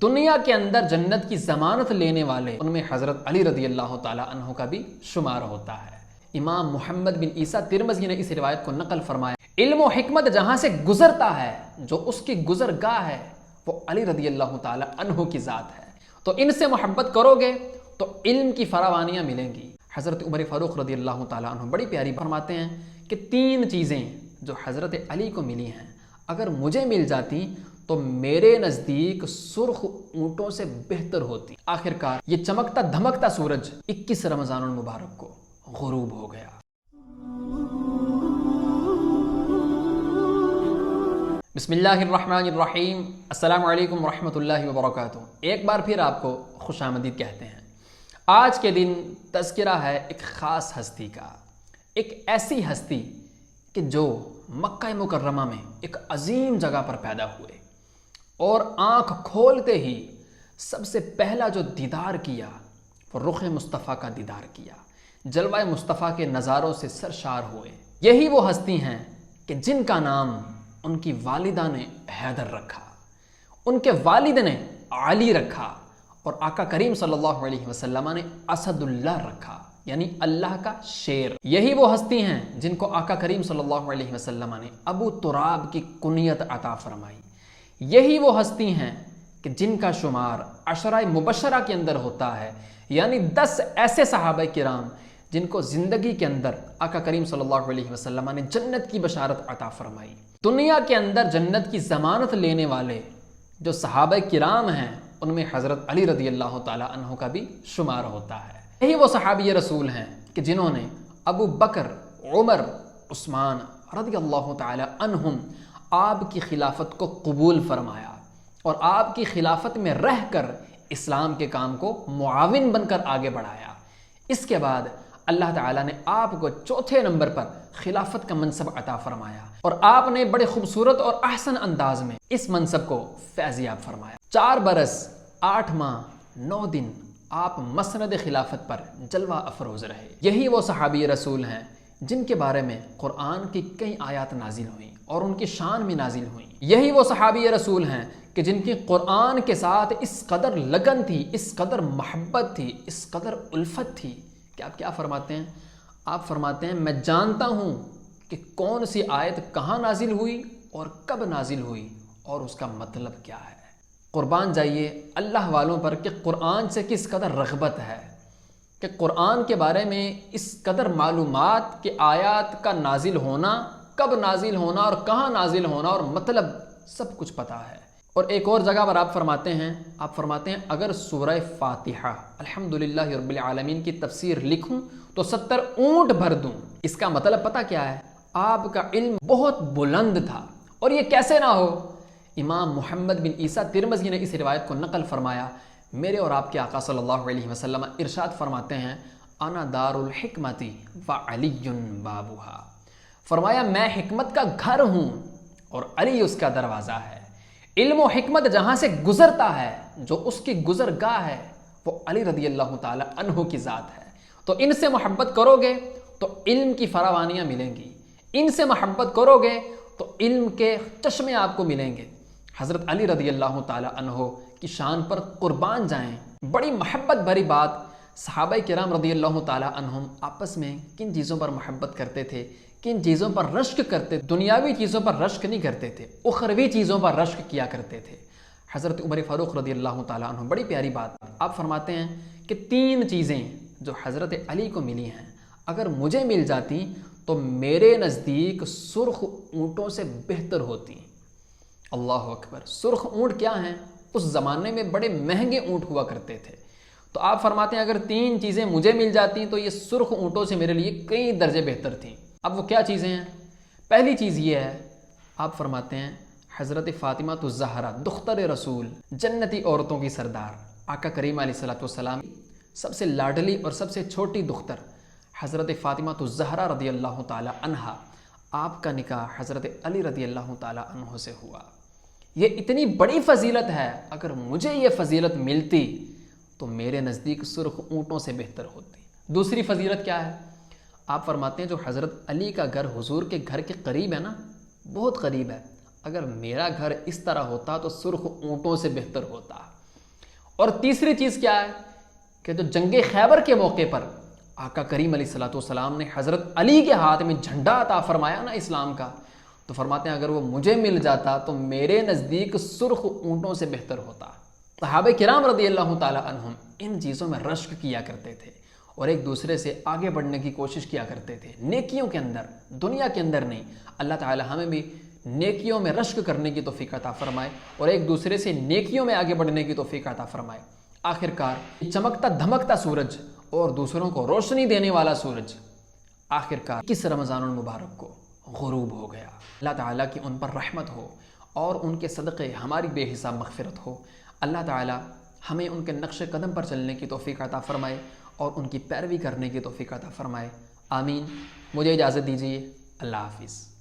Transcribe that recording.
دنیا کے اندر جنت کی ضمانت لینے والے ان میں حضرت علی رضی اللہ تعالیٰ عنہ کا بھی شمار ہوتا ہے۔ امام محمد بن عیسیٰ ترمذی نے اس روایت کو نقل فرمایا، علم و حکمت جہاں سے گزرتا ہے جو اس کی گزرگاہ ہے وہ علی رضی اللہ تعالیٰ عنہ کی ذات ہے، تو ان سے محبت کرو گے تو علم کی فراوانیاں ملیں گی۔ حضرت عمر فاروق رضی اللہ تعالیٰ عنہ بڑی پیاری فرماتے ہیں کہ 3 چیزیں جو حضرت علی کو ملی ہیں اگر مجھے مل جاتی تو میرے نزدیک سرخ اونٹوں سے بہتر ہوتی۔ آخرکار یہ چمکتا دھمکتا سورج 21 رمضان المبارک کو غروب ہو گیا۔ بسم اللہ الرحمن الرحیم، السلام علیکم ورحمۃ اللہ وبرکاتہ۔ ایک بار پھر آپ کو خوش آمدید کہتے ہیں۔ آج کے دن تذکرہ ہے ایک خاص ہستی کا، ایک ایسی ہستی کہ جو مکہ مکرمہ میں ایک عظیم جگہ پر پیدا ہوئے اور آنکھ کھولتے ہی سب سے پہلا جو دیدار کیا وہ رخ مصطفیٰ کا دیدار کیا، جلوہ مصطفیٰ کے نظاروں سے سرشار ہوئے۔ یہی وہ ہستی ہیں کہ جن کا نام ان کی والدہ نے حیدر رکھا، ان کے والد نے علی رکھا اور آقا کریم صلی اللہ علیہ وسلم نے اسد اللہ رکھا، یعنی اللہ کا شیر۔ یہی وہ ہستی ہیں جن کو آقا کریم صلی اللہ علیہ وسلم نے ابو تراب کی کنیت عطا فرمائی۔ یہی وہ ہستی ہیں کہ جن کا شمار عشرہ مبشرہ کے اندر ہوتا ہے، یعنی 10 ایسے صحابہ کرام جن کو زندگی کے اندر آقا کریم صلی اللہ علیہ وسلم نے جنت کی بشارت عطا فرمائی۔ دنیا کے اندر جنت کی ضمانت لینے والے جو صحابہ کرام ہیں ان میں حضرت علی رضی اللہ تعالیٰ عنہ کا بھی شمار ہوتا ہے۔ یہی وہ صحابی رسول ہیں کہ جنہوں نے ابو بکر، عمر، عثمان رضی اللہ تعالیٰ عنہم آپ کی خلافت کو قبول فرمایا اور آپ کی خلافت میں رہ کر اسلام کے کام کو معاون بن کر آگے بڑھایا۔ اس کے بعد اللہ تعالیٰ نے آپ کو 4تھے نمبر پر خلافت کا منصب عطا فرمایا اور آپ نے بڑے خوبصورت اور احسن انداز میں اس منصب کو فیضیاب فرمایا۔ 4 برس 8 ماہ 9 دن آپ مسند خلافت پر جلوہ افروز رہے۔ یہی وہ صحابی رسول ہیں جن کے بارے میں قرآن کی کئی آیات نازل ہوئیں اور ان کی شان میں نازل ہوئیں۔ یہی وہ صحابی رسول ہیں کہ جن کی قرآن کے ساتھ اس قدر لگن تھی، اس قدر محبت تھی، اس قدر الفت تھی کہ آپ کیا فرماتے ہیں؟ آپ فرماتے ہیں میں جانتا ہوں کہ کون سی آیت کہاں نازل ہوئی اور کب نازل ہوئی اور اس کا مطلب کیا ہے۔ قربان جائیے اللہ والوں پر کہ قرآن سے کس قدر رغبت ہے، کہ قرآن کے بارے میں اس قدر معلومات کہ آیات کا نازل ہونا، کب نازل ہونا اور کہاں نازل ہونا اور مطلب سب کچھ پتہ ہے۔ اور ایک اور جگہ پر آپ فرماتے ہیں اگر سورہ فاتحہ الحمدللہ رب العالمین کی تفسیر لکھوں تو 70 اونٹ بھر دوں۔ اس کا مطلب پتہ کیا ہے؟ آپ کا علم بہت بلند تھا، اور یہ کیسے نہ ہو؟ امام محمد بن عیسیٰ ترمذی نے اس روایت کو نقل فرمایا، میرے اور آپ کے آقا صلی اللہ علیہ وسلم ارشاد فرماتے ہیں انا دار الحکمت وعلی بابھا، فرمایا میں حکمت کا گھر ہوں اور علی اس کا دروازہ ہے۔ علم و حکمت جہاں سے گزرتا ہے جو اس کی گزرگاہ ہے وہ علی رضی اللہ تعالیٰ عنہ کی ذات ہے، تو ان سے محبت کرو گے تو علم کی فراوانیاں ملیں گی، ان سے محبت کرو گے تو علم کے چشمے آپ کو ملیں گے۔ حضرت علی رضی اللہ تعالیٰ عنہ کی شان پر قربان جائیں۔ بڑی محبت بھری بات، صحابہ کرام رضی اللہ تعالیٰ عنہم آپس میں کن چیزوں پر محبت کرتے تھے، کن چیزوں پر رشک کرتے، دنیاوی چیزوں پر رشک نہیں کرتے تھے، اخروی چیزوں پر رشک کیا کرتے تھے۔ حضرت عمر فاروق رضی اللہ تعالیٰ عنہ بڑی پیاری بات، آپ فرماتے ہیں کہ 3 چیزیں جو حضرت علی کو ملی ہیں اگر مجھے مل جاتی تو میرے نزدیک سرخ اونٹوں سے بہتر ہوتی۔ اللہ اکبر! سرخ اونٹ کیا ہیں؟ اس زمانے میں بڑے مہنگے اونٹ ہوا کرتے تھے، تو آپ فرماتے ہیں اگر 3 چیزیں مجھے مل جاتی تو یہ سرخ اونٹوں سے میرے لیے کئی درجے بہتر تھیں۔ اب وہ کیا چیزیں ہیں؟ پہلی چیز یہ ہے، آپ فرماتے ہیں حضرت فاطمہ الزہرا دختر رسول، جنتی عورتوں کی سردار، آقا کریم علیہ الصلوۃ والسلام سب سے لاڈلی اور سب سے چھوٹی دختر حضرت فاطمہ الزہرا رضی اللہ تعالی عنہا، آپ کا نکاح حضرت علی رضی اللہ تعالی عنہ سے ہوا۔ یہ اتنی بڑی فضیلت ہے، اگر مجھے یہ فضیلت ملتی تو میرے نزدیک سرخ اونٹوں سے بہتر ہوتی۔ دوسری فضیلت کیا ہے؟ آپ فرماتے ہیں جو حضرت علی کا گھر حضور کے گھر کے قریب ہے نا، بہت قریب ہے، اگر میرا گھر اس طرح ہوتا تو سرخ اونٹوں سے بہتر ہوتا۔ اور تیسری چیز کیا ہے کہ جو جنگ خیبر کے موقع پر آقا کریم علیہ الصلوۃ والسلام نے حضرت علی کے ہاتھ میں جھنڈا عطا فرمایا نا اسلام کا، تو فرماتے ہیں اگر وہ مجھے مل جاتا تو میرے نزدیک سرخ اونٹوں سے بہتر ہوتا۔ صحابہ کرام رضی اللہ تعالی عنہم ان چیزوں میں رشک کیا کرتے تھے اور ایک دوسرے سے آگے بڑھنے کی کوشش کیا کرتے تھے، نیکیوں کے اندر، دنیا کے اندر نہیں۔ اللہ تعالی ہمیں بھی نیکیوں میں رشک کرنے کی توفیق عطا فرمائے اور ایک دوسرے سے نیکیوں میں آگے بڑھنے کی توفیق عطا فرمائے۔ آخرکار چمکتا دھمکتا سورج اور دوسروں کو روشنی دینے والا سورج آخرکار کس رمضان المبارک کو غروب ہو گیا۔ اللہ تعالیٰ کی ان پر رحمت ہو اور ان کے صدقے ہماری بے حساب مغفرت ہو۔ اللہ تعالیٰ ہمیں ان کے نقش قدم پر چلنے کی توفیق عطا فرمائے اور ان کی پیروی کرنے کی توفیق عطا فرمائے، آمین۔ مجھے اجازت دیجیے، اللہ حافظ۔